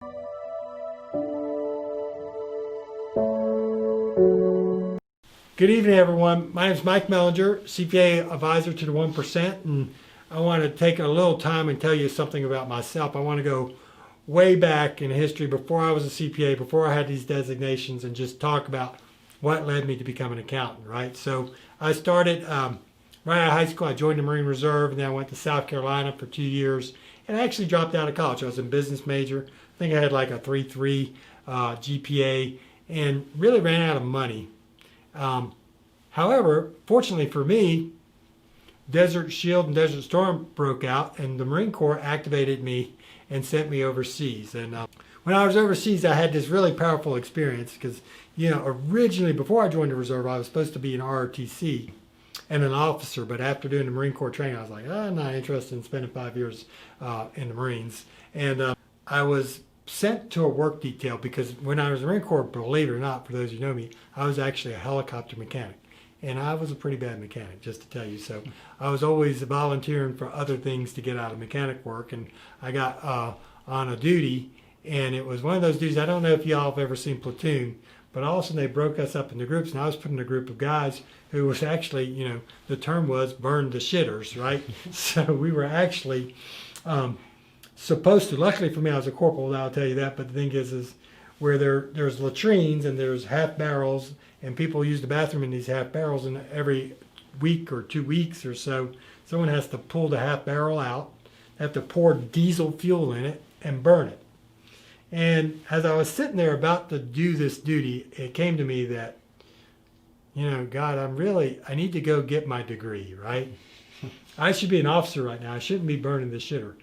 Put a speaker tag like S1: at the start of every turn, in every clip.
S1: Good evening, everyone. My name is Mike Meilinger, CPA Advisor to the 1%, and I want to take a little time and tell you something about myself. I want to go way back in history before I was a CPA, before I had these designations, and just talk about what led me to become an accountant, right? So I started right out of high school. I joined the Marine Reserve, and then I went to South Carolina for 2 years, and I actually dropped out of college. I was a business major. I think I had like a 3.3 GPA, and really ran out of money. However, fortunately for me, Desert Shield and Desert Storm broke out, and the Marine Corps activated me and sent me overseas. And when I was overseas, I had this really powerful experience because, originally before I joined the reserve, I was supposed to be an ROTC and an officer, but after doing the Marine Corps training, I was like, I'm not interested in spending 5 years in the Marines. And I was sent to a work detail because when I was in the Marine Corps, believe it or not, for those who know me, I was actually a helicopter mechanic. And I was a pretty bad mechanic, just to tell you. So I was always volunteering for other things to get out of mechanic work. And I got on a duty, and it was one of those duties. I don't know if y'all have ever seen Platoon, but all of a sudden they broke us up into groups, and I was put in a group of guys who was actually, the term was burn the shitters, right? So we were actually supposed to, luckily for me, I was a corporal, I'll tell you that, but the thing is where there's latrines and there's half barrels, and people use the bathroom in these half barrels, and every week or 2 weeks or so, someone has to pull the half barrel out, have to pour diesel fuel in it and burn it. And as I was sitting there about to do this duty, it came to me that, God, I need to go get my degree, right? I should be an officer right now. I shouldn't be burning the shitter.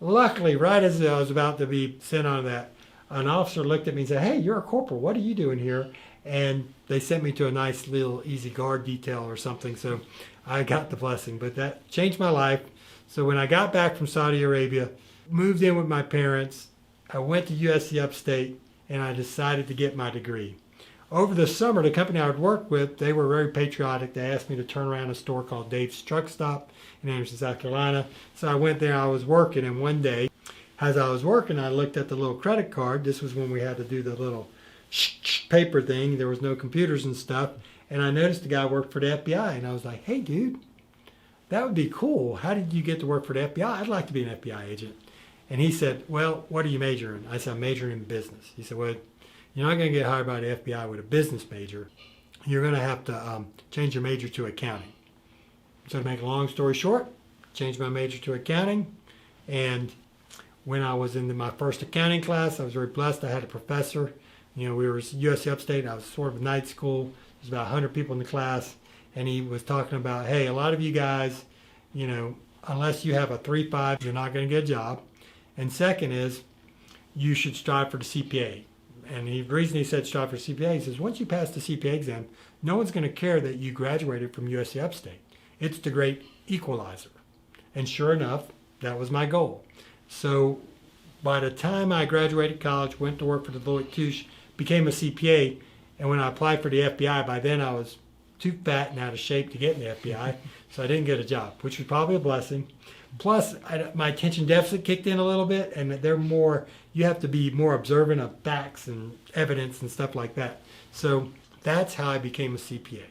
S1: Luckily, right as I was about to be sent on that, an officer looked at me and said, "Hey, you're a corporal. What are you doing here?" And they sent me to a nice little easy guard detail or something. So I got the blessing, but that changed my life. So when I got back from Saudi Arabia, moved in with my parents, I went to USC Upstate, and I decided to get my degree. Over the summer, the company I would work with, they were very patriotic. They asked me to turn around a store called Dave's Truck Stop in Anderson, South Carolina. So I went there, I was working, and one day, as I was working, I looked at the little credit card. This was when we had to do the little paper thing. There was no computers and stuff. And I noticed the guy worked for the FBI, and I was like, "Hey, dude, that would be cool. How did you get to work for the FBI? I'd like to be an FBI agent." And he said, "Well, what are you majoring in?" I said, "I'm majoring in business." He said, "Well, you're not going to get hired by the FBI with a business major. You're going to have to change your major to accounting." So to make a long story short, changed my major to accounting. And when I was in my first accounting class, I was very blessed. I had a professor. We were USC Upstate. I was sort of a night school. There's about 100 people in the class. And he was talking about, hey, a lot of you guys, unless you have a 3.5, you're not going to get a job. And second is, you should strive for the CPA. And the reason he said strive for CPA, he says, once you pass the CPA exam, no one's going to care that you graduated from USC Upstate. It's the great equalizer. And sure enough, that was my goal. So by the time I graduated college, went to work for the Deloitte Touche, became a CPA, and when I applied for the FBI, by then I was too fat and out of shape to get in the FBI, so I didn't get a job, which was probably a blessing. Plus, my attention deficit kicked in a little bit, and you have to be more observant of facts and evidence and stuff like that. So that's how I became a CPA.